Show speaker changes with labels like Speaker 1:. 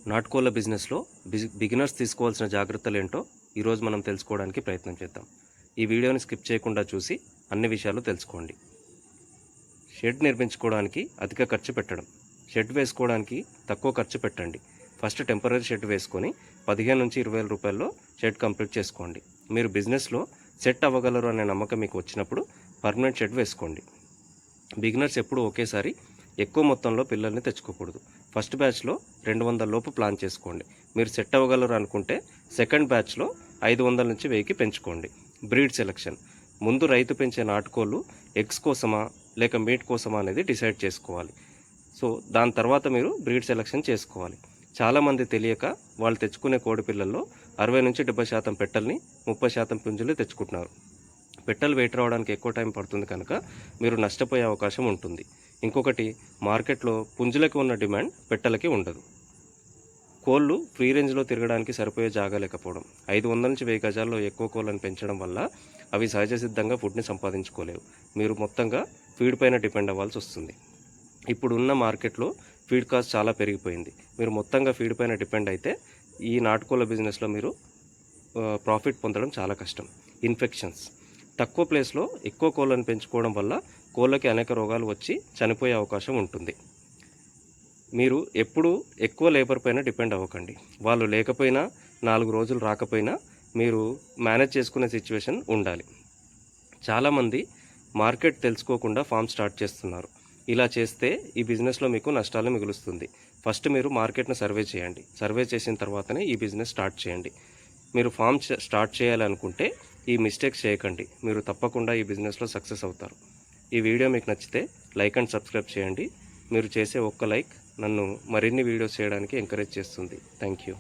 Speaker 1: నాటుకోళ్ల బిజినెస్లో బిగినర్స్ తీసుకోవాల్సిన జాగ్రత్తలు ఏంటో ఈరోజు మనం తెలుసుకోవడానికి ప్రయత్నం చేద్దాం. ఈ వీడియోని స్కిప్ చేయకుండా చూసి అన్ని విషయాలు తెలుసుకోండి. షెడ్ నిర్మించుకోవడానికి అధిక ఖర్చు పెట్టడం, షెడ్ వేసుకోవడానికి తక్కువ ఖర్చు పెట్టండి. ఫస్ట్ టెంపరీ షెడ్ వేసుకొని 15 నుంచి 20 రూపాయల్లో షెడ్ కంప్లీట్ చేసుకోండి. మీరు బిజినెస్లో సెట్ అవ్వగలరు అనే నమ్మకం మీకు వచ్చినప్పుడు పర్మనెంట్ షెడ్ వేసుకోండి. బిగినర్స్ ఎప్పుడు ఒకేసారి ఎక్కువ మొత్తంలో పిల్లల్ని తెచ్చుకోకూడదు. ఫస్ట్ బ్యాచ్లో 200 లోపు ప్లాన్ చేసుకోండి. మీరు సెట్ అవ్వగలరు అనుకుంటే సెకండ్ బ్యాచ్లో 500 నుంచి 1000కి పెంచుకోండి. బ్రీడ్ సెలెక్షన్ ముందు రైతు పెంచే నాటుకోళ్ళు ఎగ్స్ కోసమా లేక మీట్ కోసమా అనేది డిసైడ్ చేసుకోవాలి. సో దాని తర్వాత మీరు బ్రీడ్ సెలెక్షన్ చేసుకోవాలి. చాలామంది తెలియక వాళ్ళు తెచ్చుకునే కోడి పిల్లల్లో 60 నుంచి 70% పెట్టల్ని 30% పుంజులు తెచ్చుకుంటున్నారు. పెట్టెలు వెయిట్ రావడానికి ఎక్కువ టైం పడుతుంది కనుక మీరు నష్టపోయే అవకాశం ఉంటుంది. ఇంకొకటి, మార్కెట్లో పుంజులకి ఉన్న డిమాండ్ పెట్టెలకి ఉండదు. కోళ్ళు ఫ్రీ రేంజ్లో తిరగడానికి సరిపోయే జాగా లేకపోవడం, 500 నుంచి 1000 గజాల్లో ఎక్కువ కోళ్ళని పెంచడం వల్ల అవి సహజ సిద్ధంగా ఫుడ్ని సంపాదించుకోలేవు. మీరు మొత్తంగా ఫీడ్ పైన డిపెండ్ అవ్వాల్సి వస్తుంది. ఇప్పుడున్న మార్కెట్లో ఫీడ్ కాస్ట్ చాలా పెరిగిపోయింది. మీరు మొత్తంగా ఫీడ్ పైన డిపెండ్ అయితే ఈ నాటుకోళ్ళ బిజినెస్లో మీరు ప్రాఫిట్ పొందడం చాలా కష్టం. ఇన్ఫెక్షన్స్, తక్కువ ప్లేస్లో ఎక్కువ కోళ్ళను పెంచుకోవడం వల్ల కోళ్ళకి అనేక రోగాలు వచ్చి చనిపోయే అవకాశం ఉంటుంది. మీరు ఎప్పుడూ ఎక్కువ లేబర్ పైన డిపెండ్ అవ్వకండి. వాళ్ళు లేకపోయినా 4 రోజులు రాకపోయినా మీరు మేనేజ్ చేసుకునే సిచ్యువేషన్ ఉండాలి. చాలామంది మార్కెట్ తెలుసుకోకుండా ఫామ్ స్టార్ట్ చేస్తున్నారు. ఇలా చేస్తే ఈ బిజినెస్లో మీకు నష్టాలు మిగులుస్తుంది. ఫస్ట్ మీరు మార్కెట్ను సర్వే చేయండి. సర్వే చేసిన తర్వాతనే ఈ బిజినెస్ స్టార్ట్ చేయండి. మీరు ఫామ్ స్టార్ట్ చేయాలనుకుంటే ఈ మిస్టేక్స్ చేయకండి. మీరు తప్పకుండా ఈ బిజినెస్లో సక్సెస్ అవుతారు. ఈ వీడియో మీకు నచ్చితే లైక్ అండ్ సబ్స్క్రైబ్ చేయండి. మీరు చేసే ఒక్క లైక్ నన్ను మరిన్ని వీడియోస్ చేయడానికి ఎంకరేజ్ చేస్తుంది. Thank you.